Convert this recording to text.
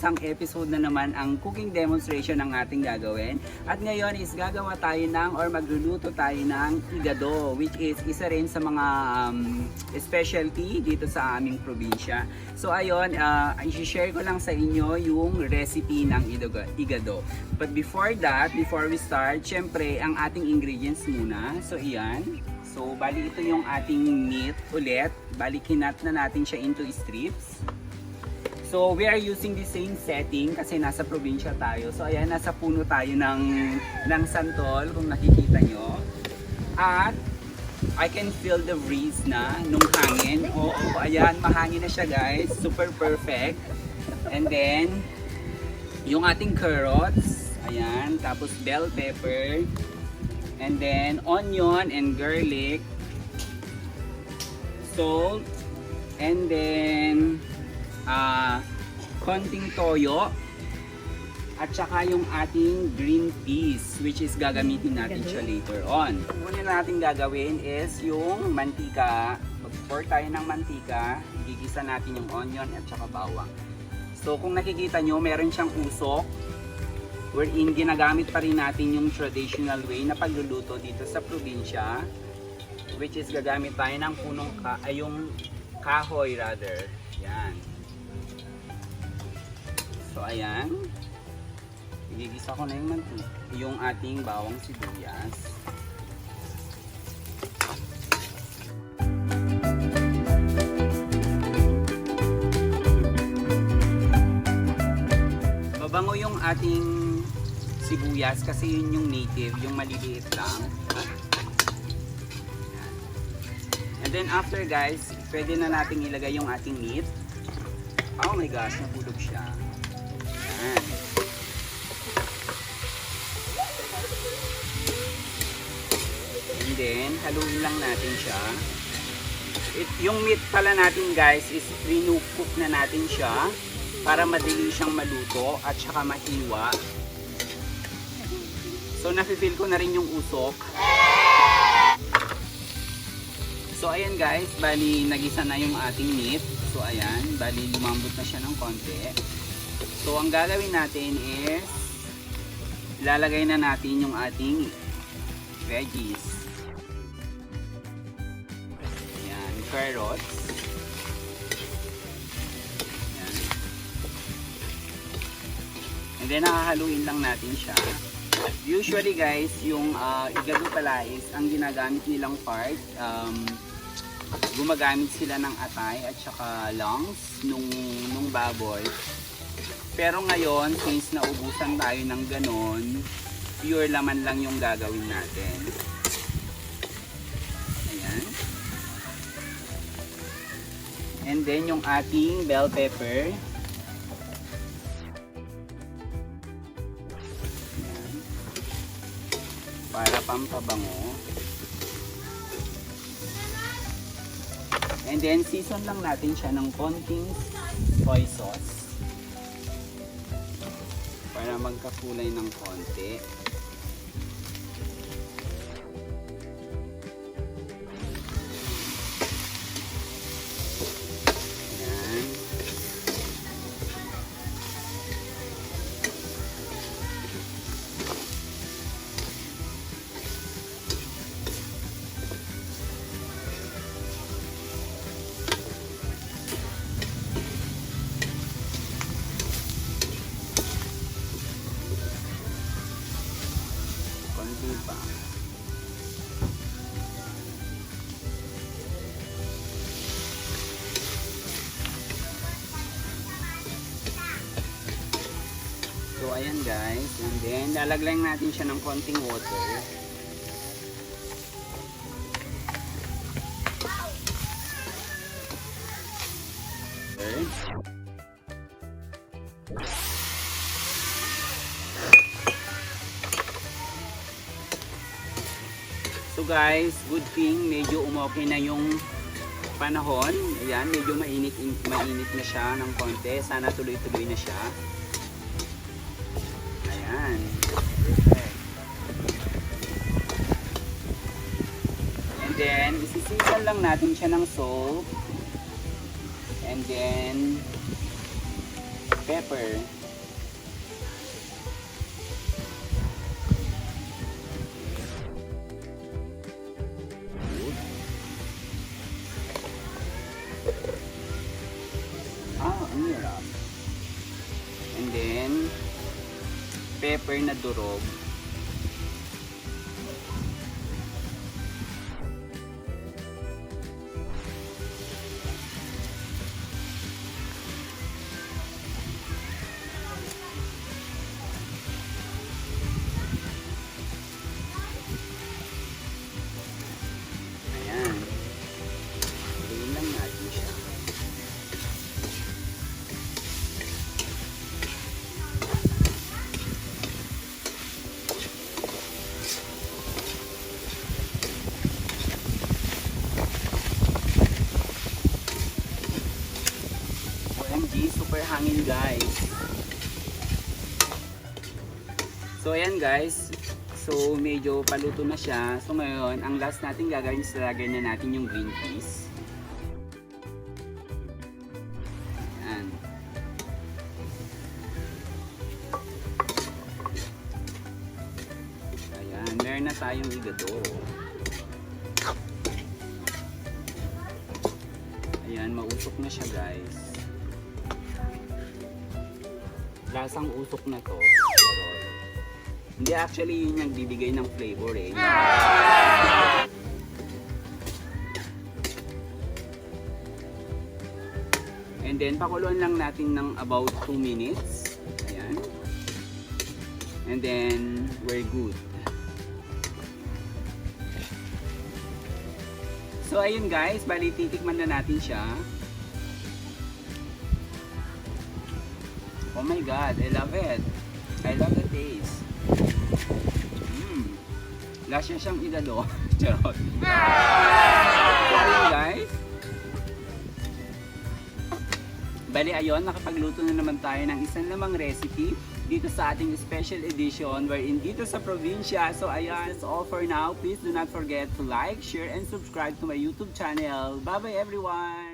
isang episode na naman ang cooking demonstration ng ating gagawin. At ngayon is gagawa tayo ng or magluluto tayo ng igado, which is isa rin sa mga specialty dito sa aming probinsya. So ayun, i-share ko lang sa inyo yung recipe ng igado. But before that, before we start, syempre ang ating ingredients muna. So iyan. So bali ito yung ating meat ulit. Bali kinat na natin siya into strips. So we are using the same setting kasi nasa probinsya tayo. So ayan, nasa puno tayo ng santol kung nakikita nyo. At I can feel the breeze na nung hangin. Oo, ayan, mahangin na siya guys. Super perfect. And then, yung ating carrots. Ayan, tapos bell pepper. And then, onion and garlic. Salt. And then, konting toyo at saka yung ating green peas, which is gagamitin natin siya later on. Una natin gagawin is yung mantika. Mag-pour tayo ng mantika, gigisa natin yung onion at saka bawang. So kung nakikita nyo, meron siyang usok wherein ginagamit pa rin natin yung traditional way na pagluluto dito sa probinsya, which is gagamit tayo ng punong yung kahoy rather. Yan. So ayan, igigisa ko na yung ating bawang sibuyas. Mabango yung ating sibuyas kasi yun yung native, yung maliliit lang. And then after guys, pwede na nating ilagay yung ating meat. Oh my gosh, nabulog siya. Ayan. And then, haluin lang natin siya. Yung meat pala natin guys is pre-cook na natin siya para madali siyang maluto at saka mahiwa. So, nafe-feel ko na rin yung usok. So, ayan guys, bali nagisa na yung ating meat. So, ayan, bali lumambot na siya ng konti. So, ang gagawin natin is ilalagay na natin yung ating veggies. Ayan, carrots. Ayan. And then, nakahaluin lang natin siya. Usually guys, yung igado pala is ang ginagamit nilang part, gumagamit sila ng atay at saka lungs nung baboy. Pero ngayon, since naubusan tayo ng ganon, pure laman lang yung gagawin natin. Ayan. And then yung ating bell pepper. Ayan. Para pampabango. And then season lang natin siya ng konting soy sauce. Para magkakulay ng konti. Ayan. Pa. So ayan guys, and then lalagyan natin siya ng konting water. So guys, good thing medyo umokay na yung panahon. Ayan, medyo mainit na siya ng konti. Sana tuloy-tuloy na siya. Ayan. Perfect. And then, isisisan lang natin siya ng salt. And then, pepper. pepper na durog. Ayan. Haluin lang natin siya. OMG, super hangin guys. So ayan guys. So medyo paluto na siya. So ngayon, ang last natin gagawin is lagay na natin yung green peas. Ayan. Ayan, meron na tayong igado. Ayan, mausok na siya guys. Lasang usok na to. Charot. Hindi, actually yun yung bibigay ng flavor eh. And then pakuluan lang natin ng about 2 minutes. Ayan. And then we're good. So ayun guys, bali titikman na natin siya. Oh my god, I love it. I love the taste. Lasa siyang igado. Charot. So ayun guys. Bali ayun, nakapagluto na naman tayo ng isang lamang recipe dito sa ating special edition wherein dito sa probinsya. So ayan, that's all for now. Please do not forget to like, share, and subscribe to my YouTube channel. Bye bye everyone!